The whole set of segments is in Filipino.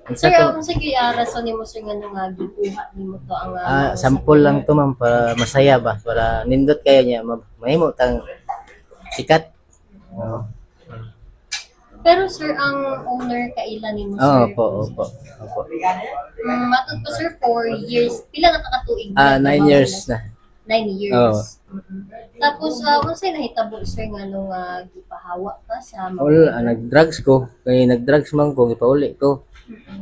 Sir, Unsa to? sige, rason nimo sir nga nung gikuha nimo to ang Sample lang to ma'am para masaya ba, para nindot kayo niya mahimo tang sikat. Oo. Pero sir, ang owner kailan nimo Oo, sir? opo, opo. Opo. Matod po sir, 4 years. Pila nakakatuig? 9 years na. 9 years. Oo. Tapos, unsay nahitabo sir nga nung gipahawa ka sa Wala, nag-drugs ko. Kaya nag-drugs man ko, ipauli ko.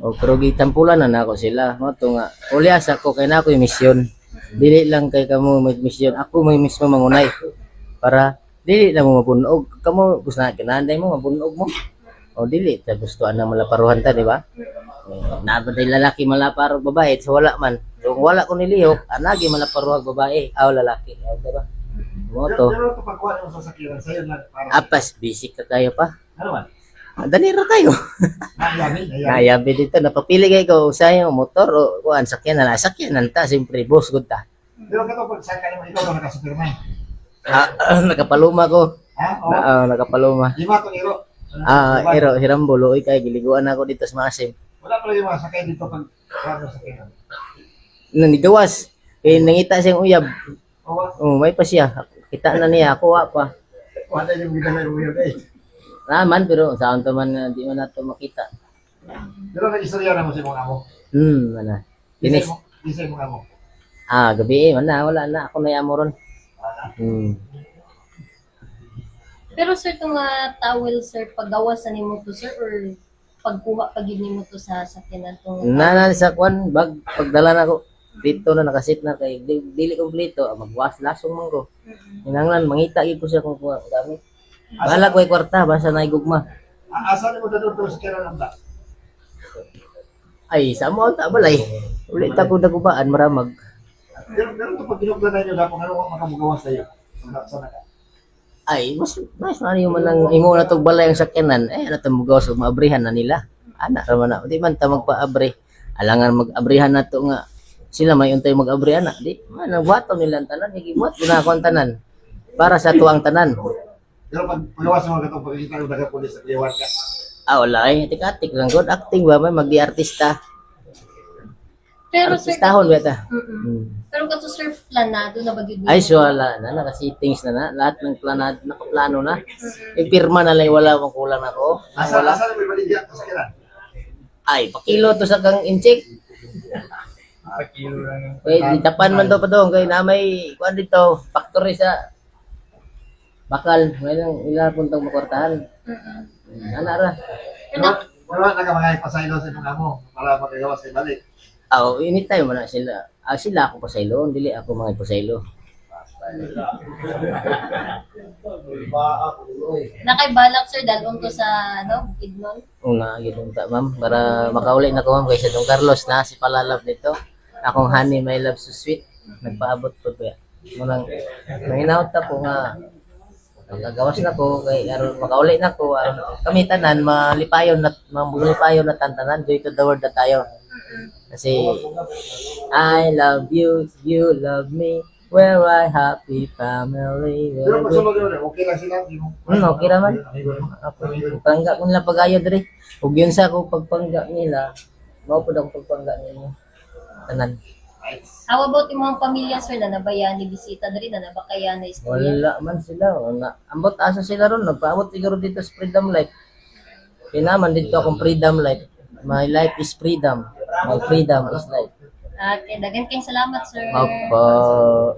O pero gitampulan na ako sila. Mo to nga. Uli asa ko kay na ako yung misyon. Dili lang kay kamo may misyon. Ako may mismo mangunay. Para dili na mo mabunog. Kamo gusto na kinanday mo mabunog mo. O dili ta gusto anang malaparuhan ta, di ba? Nabatay lalaki malaparo babae, so wala man. Kung wala ko nilihok, anagi malaparuhan babae, aw lalaki, di ba? Mo to. Pero ito pagkuha mo sa sakiran sa'yo lang para... Apas busy ka kayo pa. Ano man? Daniro tayo. Nayabi. Nayabi dito, napapili kayo ko usahay yung motor o kuan sakyan na sakyan ta, siyempre boss good ta. Pero kato pag saka naman ikaw na naka-superman. Nakapaluma ko. Ha? Oo. Nakapaluma. Di ba itong iro? Ero hirambulo oy kay giliguan ako dito sa Masim. Wala pala yung mga sakay dito pag sa sakiran. Nanigawas. Nangita siyang uyab. Oo. May pa siya. Kita na niya ako pa. Wala yung gitala yung weird eh. Naman pero saan to man di man nato makita. Pero nag-istorya na mo sa mga amo. Mana. Dinis. Isay mga amo. Gabi man na wala na ako na yamo ron. Pero sir, itong towel sir, paggawas na nimo to sir or pagkuha pag nimo to sa sakyanan tong Nana sa kwan bag pagdala na ko. Dito na nakasit na kay dili kompleto magwas lasong man ko. Hinanglan mangita gid ko siya kung kuha gamit. Bahala ko ay kwarta basta na igugma. Asa mo dadto sa sakiran ang Ay sa mo ta balay. Ulit ako dagubaan maramag. Pero ito pag ginugdan na nyo, dapat ano makamugawas sa'yo. Sana ka. Ay mas na yung manang imo na tog balay ang sakyanan ano ta mugaw sa maabrihan na nila. Ana ra man na di man ta magpaabre. Alangan mag-abrihan na to nga sila may untay mag-abri ana di man nagwato nila ang tanan gibuhat ginakon tanan para sa tuang tanan. Pero pag pagawas mo katong pagkita ng daga pulis sa liwan ka. Wala ay tik-atik lang good acting ba may magdi-artista. Pero sir, Artistahon ba ta? pero kato sir, planado na ba gyud Ay so wala na naka-settings na lahat ng planado nakaplano na. Ipirma na lang wala akong kulang ako. Asa na may baligya sa sakiran? Ay pakilo to sa kang incheck. Kilo lang. Kay ditapan man to pa dong kay na may kuan dito factory sa bakal may lang ila puntang makwartahan. Ana ra. Pero nakamangay pasaylo sa mga amo para makagawas sa balik. Anytime man na sila. Sila ako pasaylo, dili ako mga pasaylo. nakaibalak sir dalon to sa Bukidnon. Una gid ta ma'am para makauli na ko ma'am kaysa Don Carlos na si palalab dito. Akong honey my love so sweet. Nagpaabot po ba. Munang nanginawt ta ko nga gagawas na ko kay aron makauli na ko kami tanan malipayon na tantanan joy to the world na tayo. Kasi I love you, you love me, we're a happy family. Pero pag sumagaw na, okay lang sila. Okay naman. Pangga ko nila pag-ayo diri. Ug yun sa ako pagpangga nila, mao pud ako pagpangga nila. Tanan. How about yung mga pamilya sir na nabayani bisita diri na nabakayan na istorya? Wala man sila. Ambot asa sila ron. Nagpaabot siguro dito sa Freedom Life. Kinaman dito akong Freedom Life. My life is freedom. My freedom is life. Okay, dagan kayong salamat sir. Opo.